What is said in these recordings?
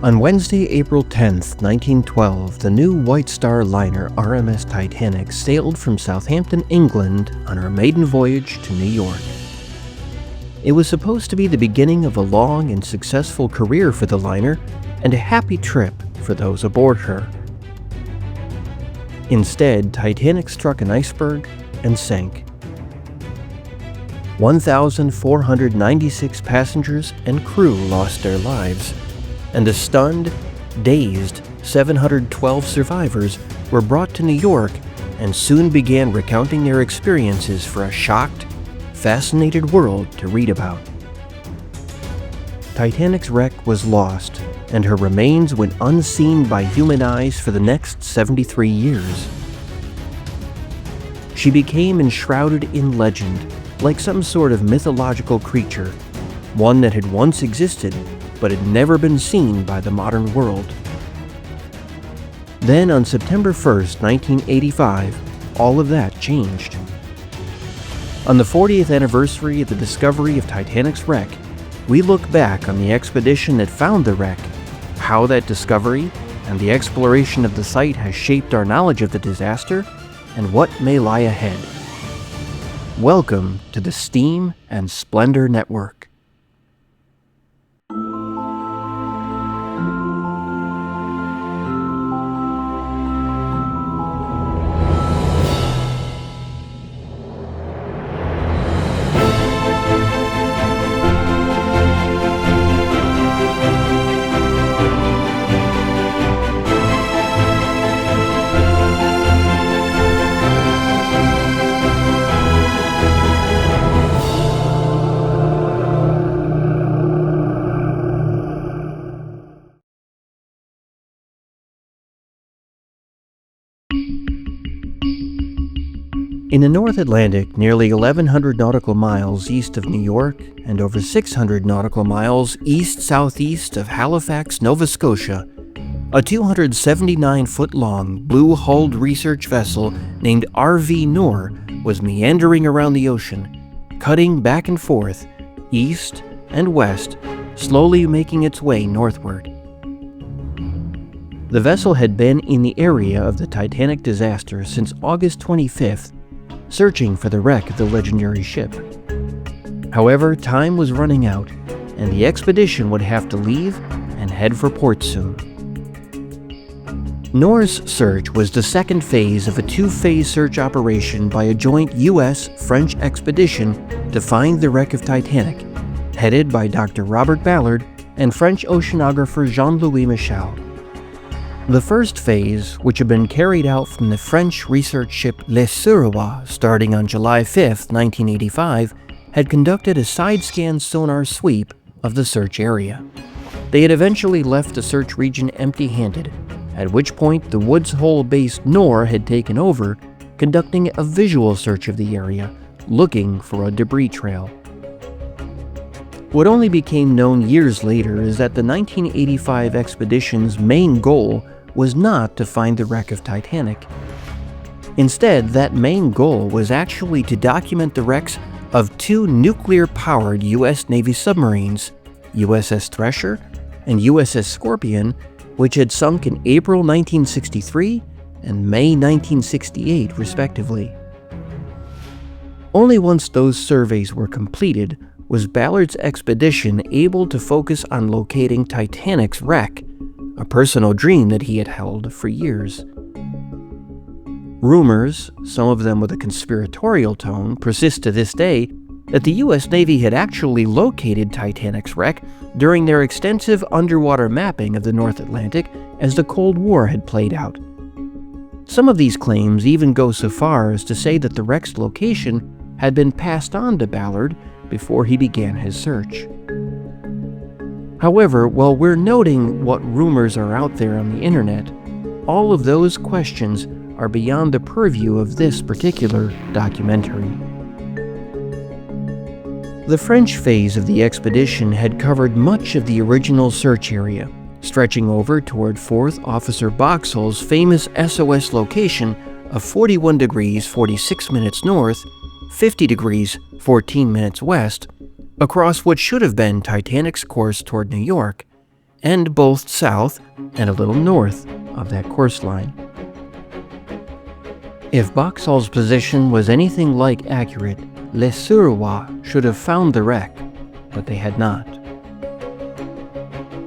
On Wednesday, April 10, 1912, the new White Star liner RMS Titanic sailed from Southampton, England on her maiden voyage to New York. It was supposed to be the beginning of a long and successful career for the liner and a happy trip for those aboard her. Instead, Titanic struck an iceberg and sank. 1,496 passengers and crew lost their lives, and the stunned, dazed 712 survivors were brought to New York and soon began recounting their experiences for a shocked, fascinated world to read about. Titanic's wreck was lost, and her remains went unseen by human eyes for the next 73 years. She became enshrouded in legend, like some sort of mythological creature, one that had once existed but had never been seen by the modern world. Then on September 1st, 1985, all of that changed. On the 40th anniversary of the discovery of Titanic's wreck, we look back on the expedition that found the wreck, how that discovery and the exploration of the site has shaped our knowledge of the disaster, and what may lie ahead. Welcome to the Steam and Splendor Network. In the North Atlantic, nearly 1,100 nautical miles east of New York and over 600 nautical miles east-southeast of Halifax, Nova Scotia, a 279-foot-long, blue-hulled research vessel named RV Noor was meandering around the ocean, cutting back and forth, east and west, slowly making its way northward. The vessel had been in the area of the Titanic disaster since August 25th, searching for the wreck of the legendary ship. However, time was running out, and the expedition would have to leave and head for port soon. Noor's search was the second phase of a two-phase search operation by a joint U.S.-French expedition to find the wreck of Titanic, headed by Dr. Robert Ballard and French oceanographer Jean-Louis Michel. The first phase, which had been carried out from the French research ship Le Suroît starting on July 5, 1985, had conducted a side-scan sonar sweep of the search area. They had eventually left the search region empty-handed, at which point the Woods Hole-based Noor had taken over, conducting a visual search of the area, looking for a debris trail. What only became known years later is that the 1985 expedition's main goal was not to find the wreck of Titanic. Instead, that main goal was actually to document the wrecks of two nuclear-powered U.S. Navy submarines, USS Thresher and USS Scorpion, which had sunk in April 1963 and May 1968, respectively. Only once those surveys were completed was Ballard's expedition able to focus on locating Titanic's wreck, a personal dream that he had held for years. Rumors, some of them with a conspiratorial tone, persist to this day that the U.S. Navy had actually located Titanic's wreck during their extensive underwater mapping of the North Atlantic as the Cold War had played out. Some of these claims even go so far as to say that the wreck's location had been passed on to Ballard before he began his search. However, while we're noting what rumors are out there on the internet, all of those questions are beyond the purview of this particular documentary. The French phase of the expedition had covered much of the original search area, stretching over toward 4th Officer Boxall's famous SOS location of 41 degrees 46 minutes north, 50 degrees 14 minutes west, across what should have been Titanic's course toward New York, and both south and a little north of that course line. If Boxall's position was anything like accurate, Les Sureois should have found the wreck, but they had not.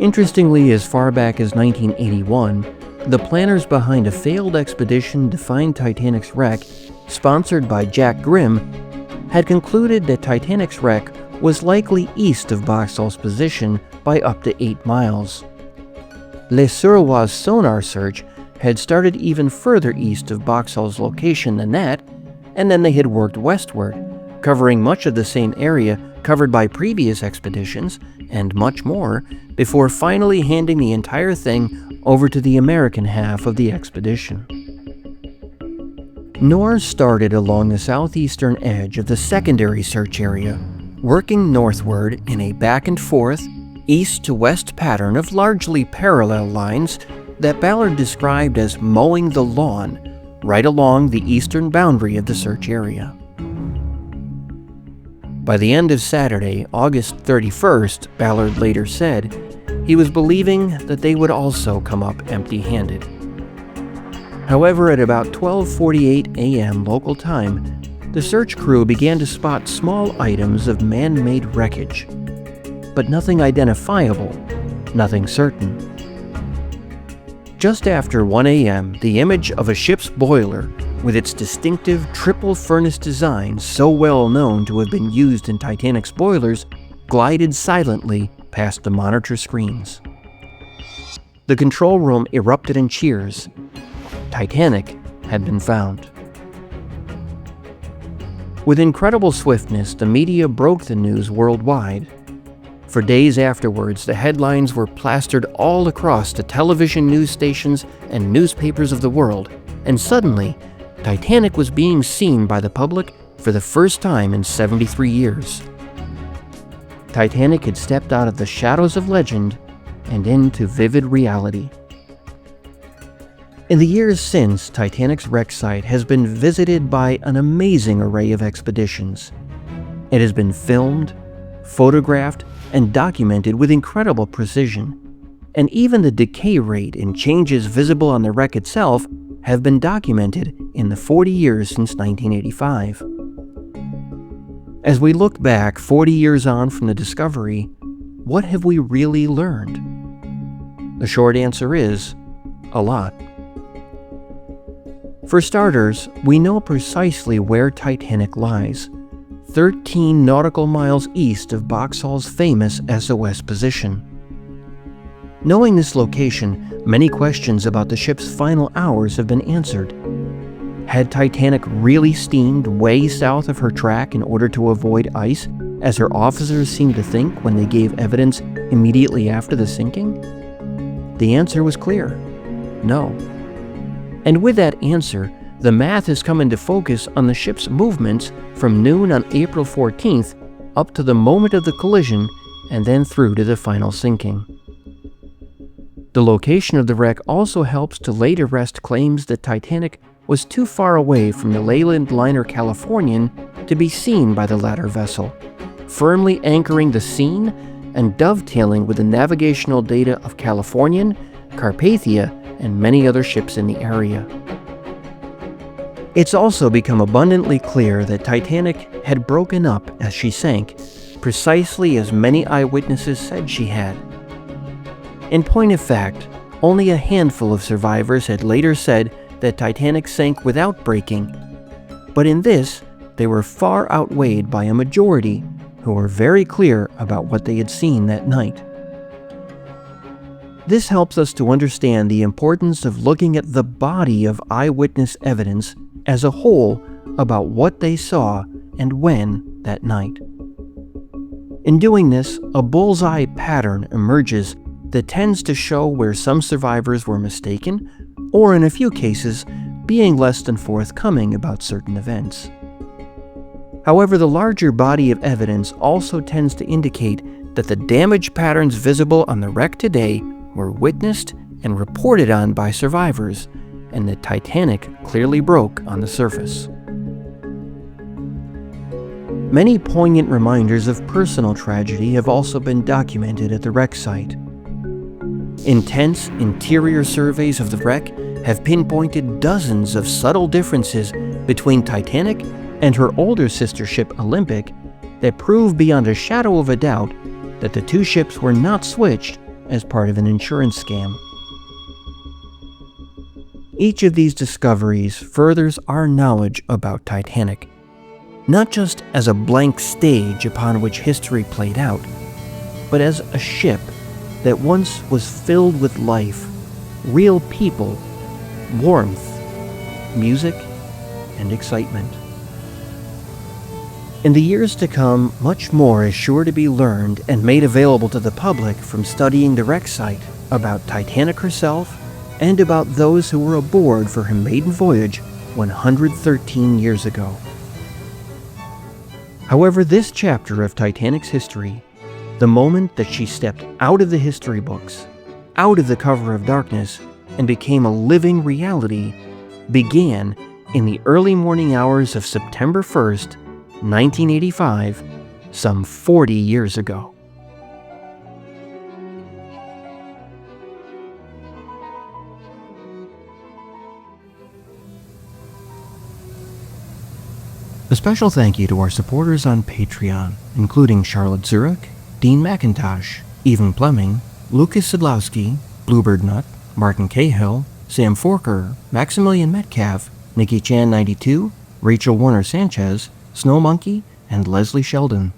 Interestingly, as far back as 1981, the planners behind a failed expedition to find Titanic's wreck, sponsored by Jack Grimm, had concluded that Titanic's wreck was likely east of Boxall's position by up to 8 miles. Les Sureois' sonar search had started even further east of Boxall's location than that, and then they had worked westward, covering much of the same area covered by previous expeditions, and much more, before finally handing the entire thing over to the American half of the expedition. NORS started along the southeastern edge of the secondary search area, working northward in a back-and-forth, east-to-west pattern of largely parallel lines that Ballard described as mowing the lawn right along the eastern boundary of the search area. By the end of Saturday, August 31st, Ballard later said, he was believing that they would also come up empty-handed. However, at about 12:48 a.m. local time, the search crew began to spot small items of man-made wreckage, but nothing identifiable, nothing certain. Just after 1 a.m., the image of a ship's boiler, with its distinctive triple furnace design so well known to have been used in Titanic's boilers, glided silently past the monitor screens. The control room erupted in cheers. Titanic had been found. With incredible swiftness, the media broke the news worldwide. For days afterwards, the headlines were plastered all across the television news stations and newspapers of the world, and suddenly, Titanic was being seen by the public for the first time in 73 years. Titanic had stepped out of the shadows of legend and into vivid reality. In the years since, Titanic's wreck site has been visited by an amazing array of expeditions. It has been filmed, photographed, and documented with incredible precision, and even the decay rate and changes visible on the wreck itself have been documented in the 40 years since 1985. As we look back 40 years on from the discovery, what have we really learned? The short answer is, a lot. For starters, we know precisely where Titanic lies, 13 nautical miles east of Boxall's famous SOS position. Knowing this location, many questions about the ship's final hours have been answered. Had Titanic really steamed way south of her track in order to avoid ice, as her officers seemed to think when they gave evidence immediately after the sinking? The answer was clear: no. And with that answer, the math has come into focus on the ship's movements from noon on April 14th up to the moment of the collision and then through to the final sinking. The location of the wreck also helps to lay to rest claims that Titanic was too far away from the Leyland liner Californian to be seen by the latter vessel, firmly anchoring the scene and dovetailing with the navigational data of Californian, Carpathia, and many other ships in the area. It's also become abundantly clear that Titanic had broken up as she sank, precisely as many eyewitnesses said she had. In point of fact, only a handful of survivors had later said that Titanic sank without breaking, but in this, they were far outweighed by a majority who were very clear about what they had seen that night. This helps us to understand the importance of looking at the body of eyewitness evidence as a whole about what they saw and when that night. In doing this, a bullseye pattern emerges that tends to show where some survivors were mistaken, or in a few cases, being less than forthcoming about certain events. However, the larger body of evidence also tends to indicate that the damage patterns visible on the wreck today were witnessed and reported on by survivors, and the Titanic clearly broke on the surface. Many poignant reminders of personal tragedy have also been documented at the wreck site. Intense interior surveys of the wreck have pinpointed dozens of subtle differences between Titanic and her older sister ship Olympic that prove beyond a shadow of a doubt that the two ships were not switched as part of an insurance scam. Each of these discoveries furthers our knowledge about Titanic, not just as a blank stage upon which history played out, but as a ship that once was filled with life, real people, warmth, music, and excitement. In the years to come, much more is sure to be learned and made available to the public from studying the wreck site about Titanic herself and about those who were aboard for her maiden voyage 113 years ago. However, this chapter of Titanic's history, the moment that she stepped out of the history books, out of the cover of darkness, and became a living reality, began in the early morning hours of September 1st, 1985, some 40 years ago. A special thank you to our supporters on Patreon, including Charlotte Zurich, Dean McIntosh, Evan Plemming, Lucas Sidlowski, Bluebird Nut, Martin Cahill, Sam Forker, Maximilian Metcalf, Nikki Chan 92, Rachel Warner Sanchez, Snow Monkey, and Leslie Sheldon.